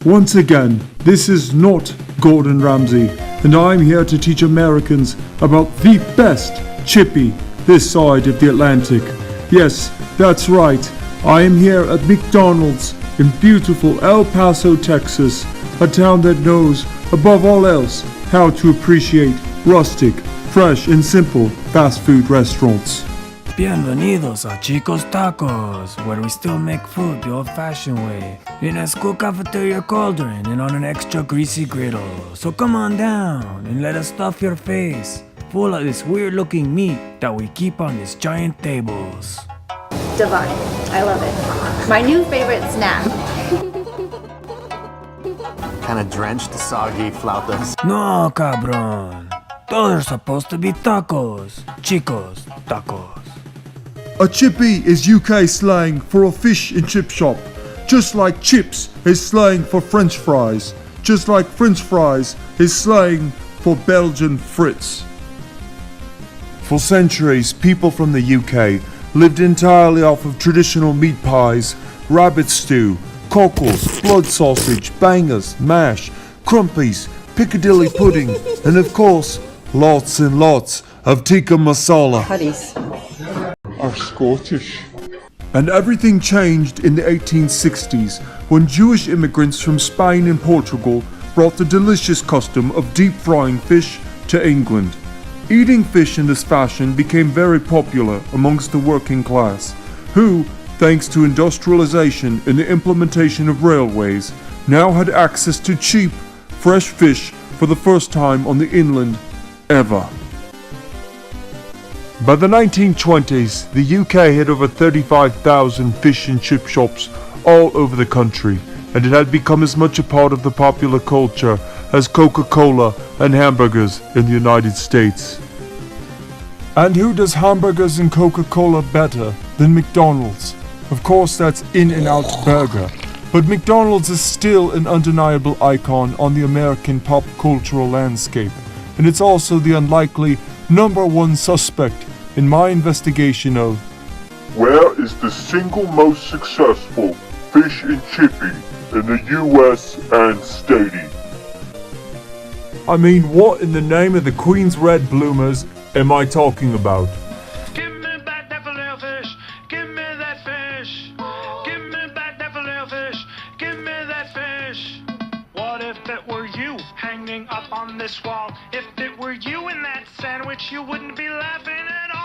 Once again, this is not Gordon Ramsay, and I'm here to teach Americans about the best chippy this side of the Atlantic. Yes, that's right, I am here at McDonald's in beautiful El Paso, Texas, a town that knows, above all else, how to appreciate rustic, fresh and simple fast food restaurants. Bienvenidos a Chico's Tacos, where we still make food the old-fashioned way, in a school cafeteria cauldron and on an extra greasy griddle. So come on down and let us stuff your face full of this weird-looking meat that we keep on these giant tables. Divine. I love it. My new favorite snack. Kinda drenched, soggy flautas. No, cabron. Those are supposed to be tacos. Chico's Tacos. A chippy is UK slang for a fish and chip shop, just like chips is slang for French fries, just like French fries is slang for Belgian frites. For centuries, people from the UK lived entirely off of traditional meat pies, rabbit stew, cockles, blood sausage, bangers, mash, crumpies, Piccadilly pudding, and of course, lots and lots of tikka masala. Putties. Are Scottish. And everything changed in the 1860s when Jewish immigrants from Spain and Portugal brought the delicious custom of deep frying fish to England. Eating fish in this fashion became very popular amongst the working class, who, thanks to industrialization and the implementation of railways, now had access to cheap, fresh fish for the first time on the inland ever. By the 1920s, the UK had over 35,000 fish and chip shops all over the country, and it had become as much a part of the popular culture as Coca-Cola and hamburgers in the United States. And who does hamburgers and Coca-Cola better than McDonald's? Of course, that's In-N-Out Burger, but McDonald's is still an undeniable icon on the American pop cultural landscape, and it's also the unlikely number one suspect in my investigation of where is the single most successful fish and chippy in the US and statey. I mean, what in the name of the Queen's Red Bloomers am I talking about? Give me back that filet o fish. Give me that fish. Give me back that filet o fish. Give me that fish. What if it were you hanging up on this wall? If it were you in that sandwich, you wouldn't be laughing at all.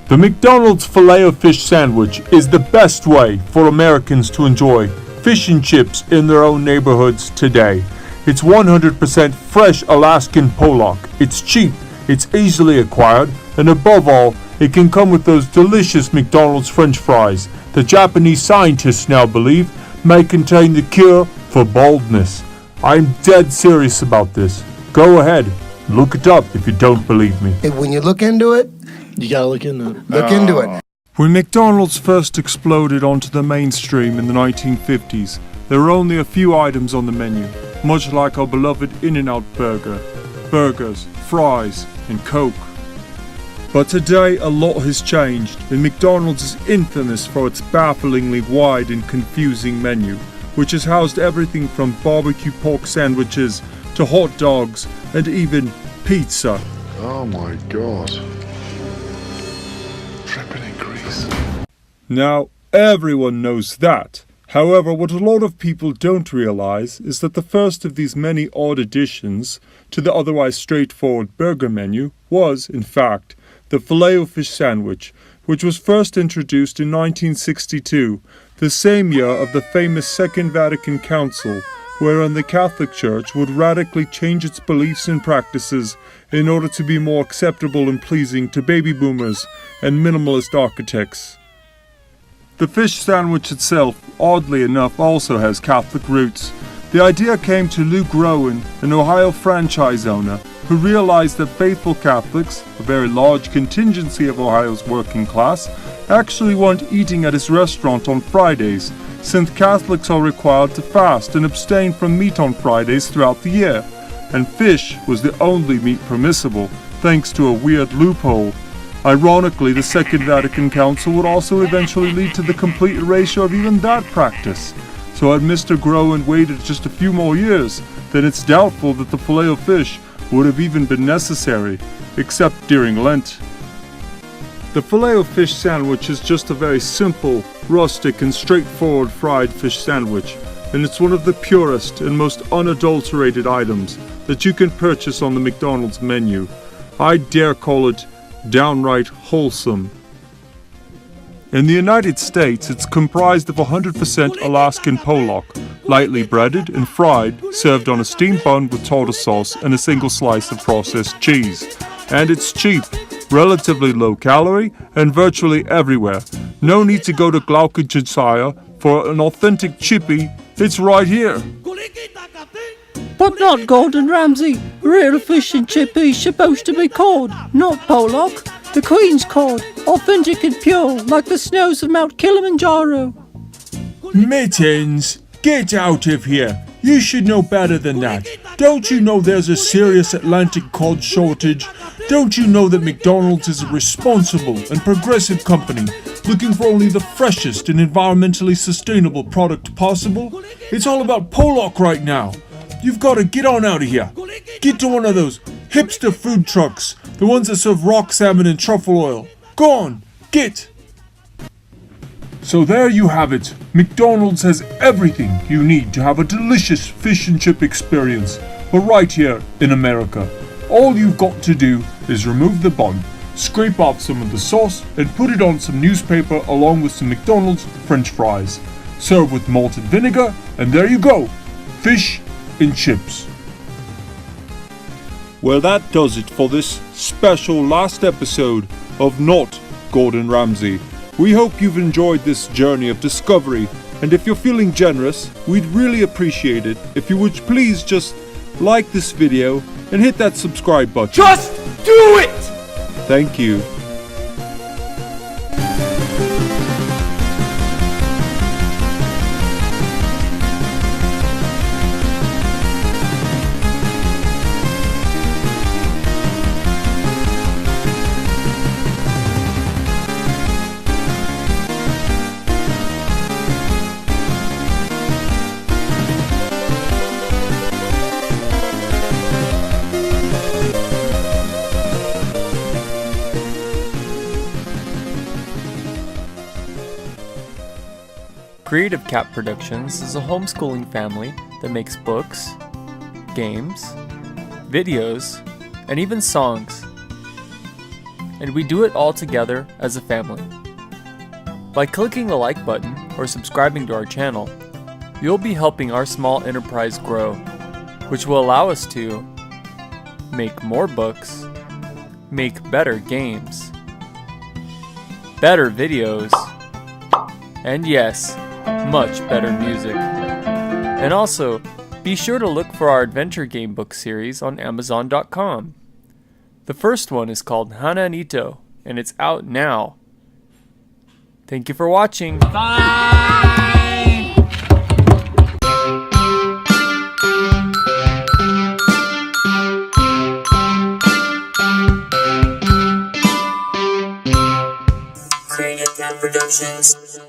The McDonald's Filet O Fish sandwich is the best way for Americans to enjoy fish and chips in their own neighborhoods today. It's 100% fresh Alaskan pollock. It's cheap, it's easily acquired, and above all, it can come with those delicious McDonald's French fries that Japanese scientists now believe may contain the cure for baldness. I'm dead serious about this. Go ahead, look it up if you don't believe me. When you look into it, you gotta look into it. Look into it. When McDonald's first exploded onto the mainstream in the 1950s, there were only a few items on the menu, much like our beloved In-N-Out Burger, burgers, fries, and Coke. But today a lot has changed, and McDonald's is infamous for its bafflingly wide and confusing menu, which has housed everything from barbecue pork sandwiches to hot dogs and even pizza. Oh my god. Dripping in grease. Now, everyone knows that. However, what a lot of people don't realize is that the first of these many odd additions to the otherwise straightforward burger menu was, in fact, the Filet O Fish sandwich, which was first introduced in 1962, the same year of the famous Second Vatican Council, wherein the Catholic Church would radically change its beliefs and practices in order to be more acceptable and pleasing to baby boomers and minimalist architects. The fish sandwich itself, oddly enough, also has Catholic roots. The idea came to Luke Rowan, an Ohio franchise owner, who realized that faithful Catholics, a very large contingency of Ohio's working class, actually weren't eating at his restaurant on Fridays, since Catholics are required to fast and abstain from meat on Fridays throughout the year, and fish was the only meat permissible, thanks to a weird loophole. Ironically, the Second Vatican Council would also eventually lead to the complete erasure of even that practice. so had Mr. Groen waited just a few more years, then it's doubtful that the Filet O Fish would have even been necessary, except during Lent. The Filet O Fish sandwich is just a very simple, rustic and straightforward fried fish sandwich, and it's one of the purest and most unadulterated items that you can purchase on the McDonald's menu. I dare call it downright wholesome. In the United States, it's comprised of 100% Alaskan pollock, lightly breaded and fried, served on a steamed bun with tartar sauce and a single slice of processed cheese. And it's cheap, relatively low calorie, and virtually everywhere. No need to go to Gloucestershire for an authentic chippy, it's right here. But not Gordon Ramsay. Real fish and chippy supposed to be cod, not pollock. The Queen's cod, authentic and pure, like the snows of Mount Kilimanjaro. Mittens, get out of here. You should know better than that. Don't you know there's a serious Atlantic cod shortage? Don't you know that McDonald's is a responsible and progressive company looking for only the freshest and environmentally sustainable product possible? It's all about pollock right now. You've got to get on out of here. Get to one of those hipster food trucks, the ones that serve rock salmon and truffle oil. Go on, get! So there you have it. McDonald's has everything you need to have a delicious fish and chip experience, but right here in America. All you've got to do is remove the bun, scrape off some of the sauce, and put it on some newspaper along with some McDonald's French fries. Serve with malted vinegar, and there you go. Fish and chips. Well, that does it for this special last episode of Not Gordon Ramsay. We hope you've enjoyed this journey of discovery, and if you're feeling generous, we'd really appreciate it if you would please just like this video and hit that subscribe button. Just do it! Thank you. Creative Cat Productions is a homeschooling family that makes books, games, videos, and even songs. And we do it all together as a family. By clicking the like button or subscribing to our channel, you'll be helping our small enterprise grow, which will allow us to make more books, make better games, better videos, and yes, much better music. And also, be sure to look for our adventure game book series on Amazon.com. The first one is called Hana and Ito, and it's out now. Thank you for watching. Bye! Creative Cat Productions.